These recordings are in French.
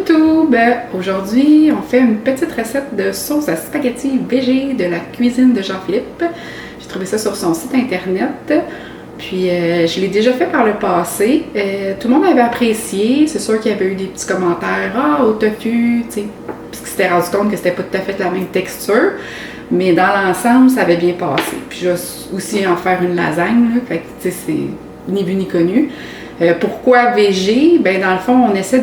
YouTube! Aujourd'hui, on fait une petite recette de sauce à spaghetti végé de la cuisine de Jean-Philippe. J'ai trouvé ça sur son site internet. Puis, je l'ai déjà fait par le passé. Tout le monde avait apprécié. C'est sûr qu'il y avait eu des petits commentaires. Ah, au tofu, tu sais. Parce qu'ils s'étaient rendu compte que c'était pas tout à fait la même texture. Mais dans l'ensemble, ça avait bien passé. Puis, je vais aussi en faire une lasagne, là. Fait que, tu sais, c'est ni vu ni connu. Pourquoi végé? Ben, dans le fond, on essaie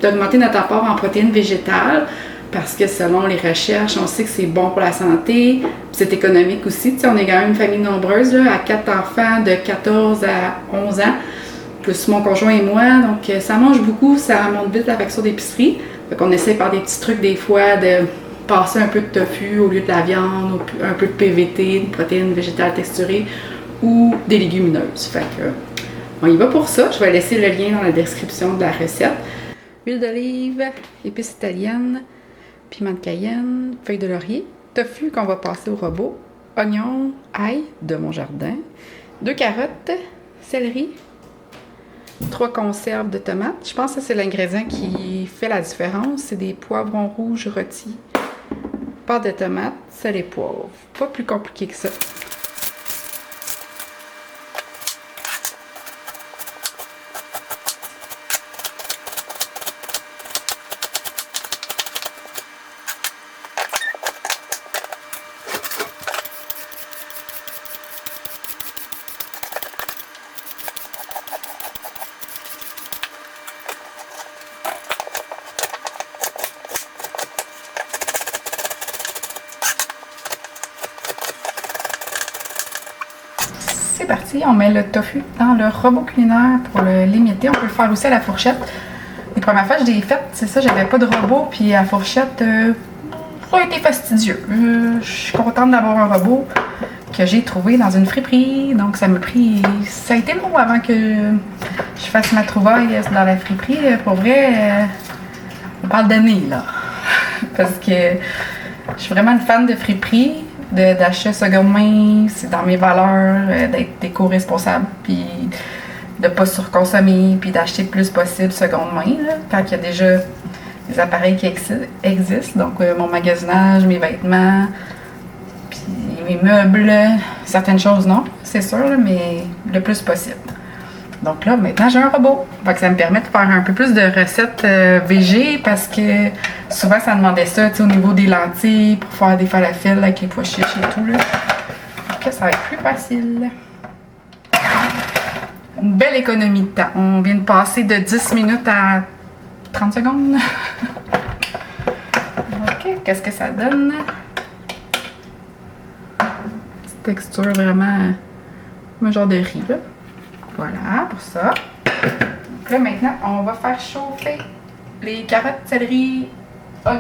d'augmenter notre apport en protéines végétales parce que selon les recherches, on sait que c'est bon pour la santé, c'est économique aussi. Tu sais, on est quand même une famille nombreuse, là, à 4 enfants de 14 à 11 ans, plus mon conjoint et moi. Donc, ça mange beaucoup, ça monte vite la facture d'épicerie. Fait qu'on essaie par des petits trucs des fois de passer un peu de tofu au lieu de la viande, un peu de PVT, de protéines végétales texturées ou des légumineuses. Fait que on y va pour ça. Je vais laisser le lien dans la description de la recette. Huile d'olive, épices italiennes, piment de Cayenne, feuilles de laurier, tofu qu'on va passer au robot, oignons, ail de mon jardin, 2 carottes, céleri, 3 conserves de tomates. Je pense que c'est l'ingrédient qui fait la différence. C'est des poivrons rouges rôtis, pâte de tomate, sel et poivre. Pas plus compliqué que ça. C'est parti, on met le tofu dans le robot culinaire pour le limiter. On peut le faire aussi à la fourchette. Les premières fois que je l'ai fait, c'est ça, j'avais pas de robot, puis à la fourchette, ça a été fastidieux. Je suis contente d'avoir un robot que j'ai trouvé dans une friperie. Donc ça a été long avant que je fasse ma trouvaille dans la friperie. Pour vrai, on parle d'années là. Parce que je suis vraiment une fan de friperie. D'achat seconde main, c'est dans mes valeurs d'être éco-responsable, puis de pas surconsommer, puis d'acheter le plus possible seconde main, là, quand il y a déjà des appareils qui existent. Donc mon magasinage, mes vêtements, puis mes meubles, certaines choses non, c'est sûr, là, mais le plus possible. Donc là, maintenant, j'ai un robot. Fait que ça me permet de faire un peu plus de recettes végé parce que souvent, ça demandait ça au niveau des lentilles pour faire des falafels avec les pois chiches et tout. Là. Donc ça va être plus facile. Une belle économie de temps. On vient de passer de 10 minutes à 30 secondes. OK, qu'est-ce que ça donne? Petite texture vraiment un genre de riz, là. Voilà, pour ça. Donc là, maintenant, on va faire chauffer les carottes, céleri, oignons.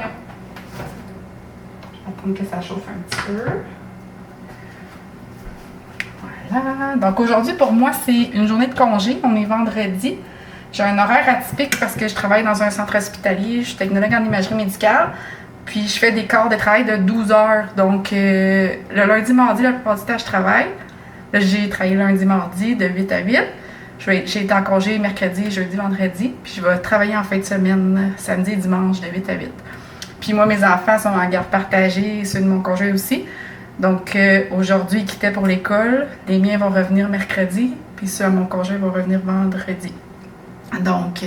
Je vais attendre que ça chauffe un petit peu. Voilà. Donc aujourd'hui, pour moi, c'est une journée de congé. On est vendredi. J'ai un horaire atypique parce que je travaille dans un centre hospitalier. Je suis technologue en imagerie médicale. Puis je fais des quarts de travail de 12 heures. Donc le lundi, mardi, la plupart du temps, je travaille. Là, j'ai travaillé lundi, mardi de 8 à 8. J'ai été en congé mercredi, jeudi, vendredi. Puis je vais travailler en fin de semaine, samedi et dimanche de 8 à 8. Puis moi, mes enfants sont en garde partagée, ceux de mon conjoint aussi. Donc aujourd'hui, ils quittaient pour l'école. Les miens vont revenir mercredi, puis ceux de mon conjoint vont revenir vendredi. Donc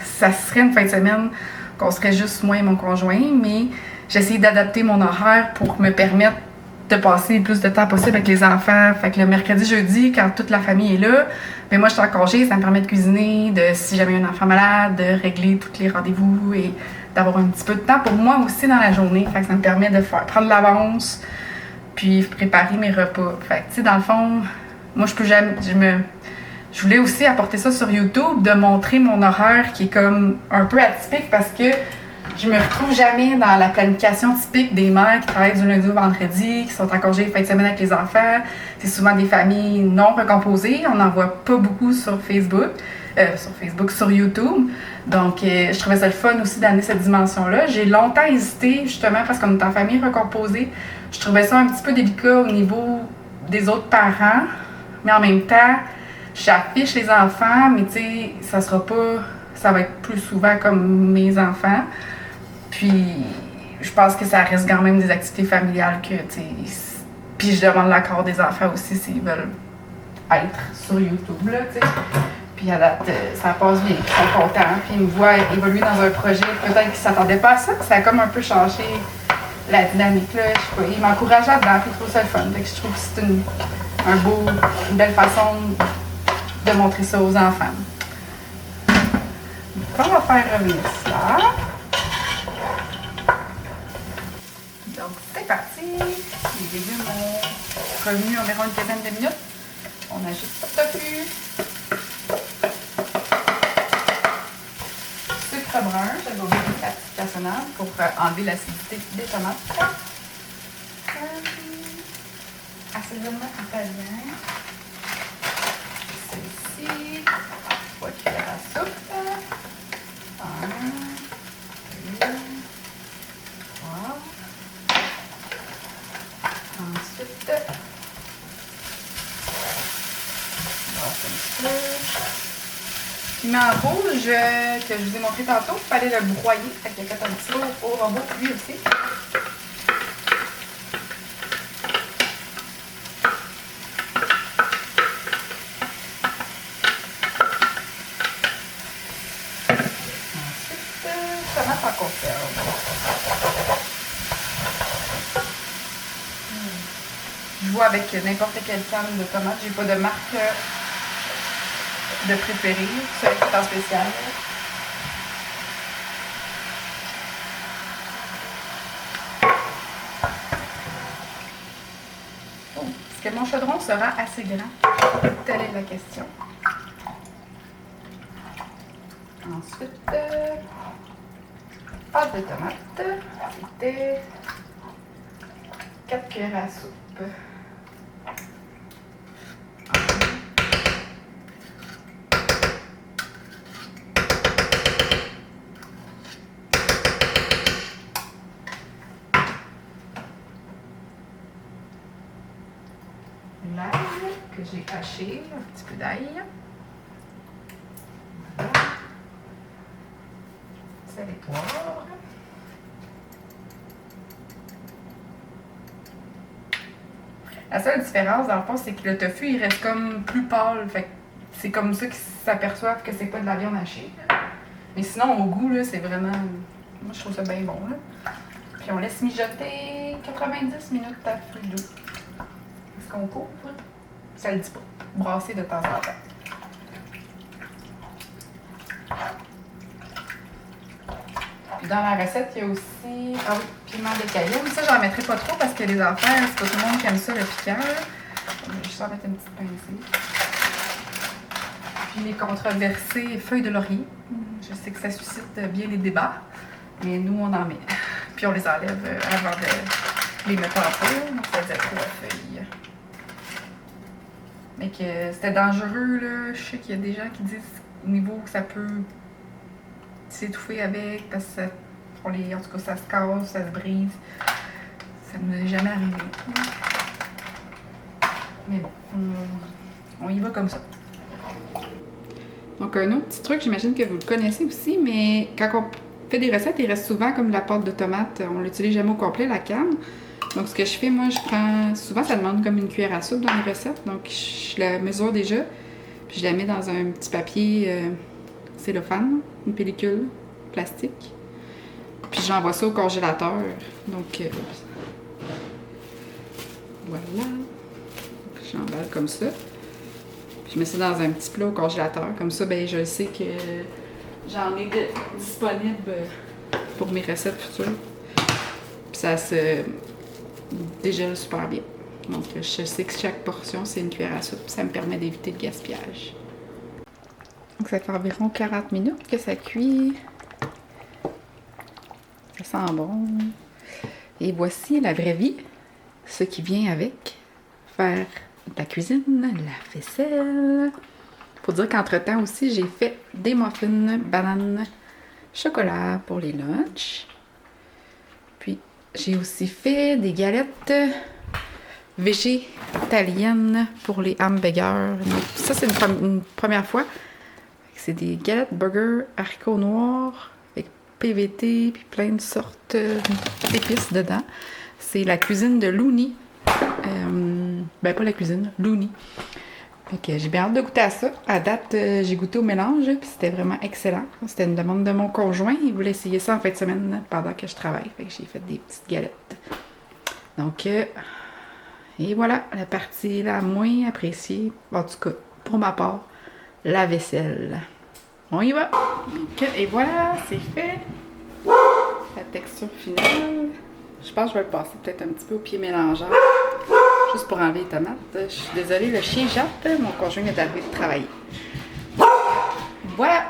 ça serait une fin de semaine qu'on serait juste moi et mon conjoint, mais j'ai essayé d'adapter mon horaire pour me permettre de passer le plus de temps possible avec les enfants. Fait que le mercredi, jeudi, quand toute la famille est là, mais moi je suis en congé, ça me permet de cuisiner, de si jamais un enfant malade, de régler tous les rendez-vous et d'avoir un petit peu de temps pour moi aussi dans la journée. Fait que ça me permet de prendre l'avance, puis préparer mes repas. Fait que tu sais, dans le fond, moi je peux jamais. Je voulais aussi apporter ça sur YouTube, de montrer mon horaire qui est comme un peu atypique parce que je me retrouve jamais dans la planification typique des mères qui travaillent du lundi au vendredi, qui sont en congé fin de semaine avec les enfants. C'est souvent des familles non recomposées. On n'en voit pas beaucoup sur Facebook, sur YouTube. Donc, je trouvais ça le fun aussi d'amener cette dimension-là. J'ai longtemps hésité, justement, parce qu'on est en famille recomposée. Je trouvais ça un petit peu délicat au niveau des autres parents. Mais en même temps, j'affiche les enfants, mais tu sais, ça ça va être plus souvent comme mes enfants. Puis, je pense que ça reste quand même des activités familiales que, tu sais. Puis, je demande l'accord des enfants aussi s'ils veulent être sur YouTube, là, tu sais. Puis, à date, ça passe bien. Ils sont contents. Puis, ils me voient évoluer dans un projet. Peut-être qu'ils ne s'attendaient pas à ça. Ça a comme un peu changé la dynamique, là. Je sais pas. Ils m'encouragent là-dedans. Puis, ils trouvent ça le fun. Fait que je trouve que c'est une belle façon de montrer ça aux enfants. Donc, on va faire revenir cela. Donc, c'est parti. Les légumes ont revenu environ une quinzaine de minutes. On ajoute le tofu. Sucre brun. J'avais oublié la petite cassonade pour enlever l'acidité des tomates. Assaisonnement italien. Celle-ci. 3 cuillères à soupe. 1, 2, 3. Ensuite, un peu. Piment rouge que je vous ai montré tantôt, il fallait le broyer. Fait qu'il a fait un petit tour au robot lui aussi. Ensuite, tomate en conserve. Je vois avec n'importe quelle canne de tomate. J'ai pas de marque de préférée. Celui qui est en spécial. Oh, est-ce que mon chaudron sera assez grand? Telle est la question. Ensuite, pâte de tomate. C'était 4 cuillères à soupe. L'ail que j'ai haché, un petit peu d'ail. Voilà. Sel et poivre. La seule différence, dans le fond, c'est que le tofu, il reste comme plus pâle. Fait que c'est comme ça qu'ils s'aperçoivent que c'est pas de la viande hachée. Mais sinon, au goût, là, c'est vraiment... Moi, je trouve ça bien bon, là. Puis on laisse mijoter 90 minutes à feu doux. Est-ce qu'on couvre? Ça le dit pas. Brasser de temps en temps. Puis dans la recette, il y a aussi... Ah oui, piment de Cayenne. Ça, j'en mettrai pas trop parce que les enfants, c'est pas tout le monde qui aime ça, le piquant. Je vais juste en mettre une petite pincée. Puis les controversés feuilles de laurier. Je sais que ça suscite bien les débats, mais nous, on en met. Puis on les enlève avant de les mettre en feu. Ça faisait trop de feuilles. Mais que c'était dangereux, là. Je sais qu'il y a des gens qui disent au niveau que ça peut s'étouffer avec, parce que en tout cas, ça se casse, ça se brise. Ça ne m'est jamais arrivé. Mais bon, on y va comme ça. Donc un autre petit truc, j'imagine que vous le connaissez aussi, mais quand on fait des recettes, il reste souvent comme la pâte de tomate. On l'utilise jamais au complet, la canne. Donc ce que je fais, moi, je prends... Souvent, ça demande comme une cuillère à soupe dans les recettes. Donc je la mesure déjà, puis je la mets dans un petit papier cellophane, une pellicule plastique. Puis j'envoie ça au congélateur. Donc voilà. J'emballe comme ça. Je mets ça dans un petit plat au congélateur. Comme ça, ben, je sais que j'en ai disponible pour mes recettes futures. Puis ça se dégèle super bien. Donc, je sais que chaque portion, c'est une cuillère à soupe. Ça me permet d'éviter le gaspillage. Donc, ça fait environ 40 minutes que ça cuit. Ça sent bon. Et voici la vraie vie. Ce qui vient avec. Faire la cuisine, la vaisselle. Faut dire qu'entre-temps aussi, j'ai fait des muffins, bananes, chocolat pour les lunchs. Puis, j'ai aussi fait des galettes végétaliennes pour les hamburgers. Ça, c'est une première fois. c'est des galettes burger haricots noirs avec PVT puis plein de sortes d'épices dedans. C'est la cuisine de Looney. Ben, pas la cuisine, Looney. Fait que j'ai bien hâte de goûter à ça. À date, j'ai goûté au mélange, puis c'était vraiment excellent. C'était une demande de mon conjoint. Il voulait essayer ça en fin de semaine pendant que je travaille. Fait que j'ai fait des petites galettes. Donc, et voilà, la partie la moins appréciée, en tout cas, pour ma part, la vaisselle. On y va! Donc, et voilà, c'est fait. La texture finale. Je pense que je vais le passer peut-être un petit peu au pied mélangeant. Juste pour enlever les tomates. Je suis désolée, le chien jappe. Mon conjoint est arrivé de travailler. Voilà!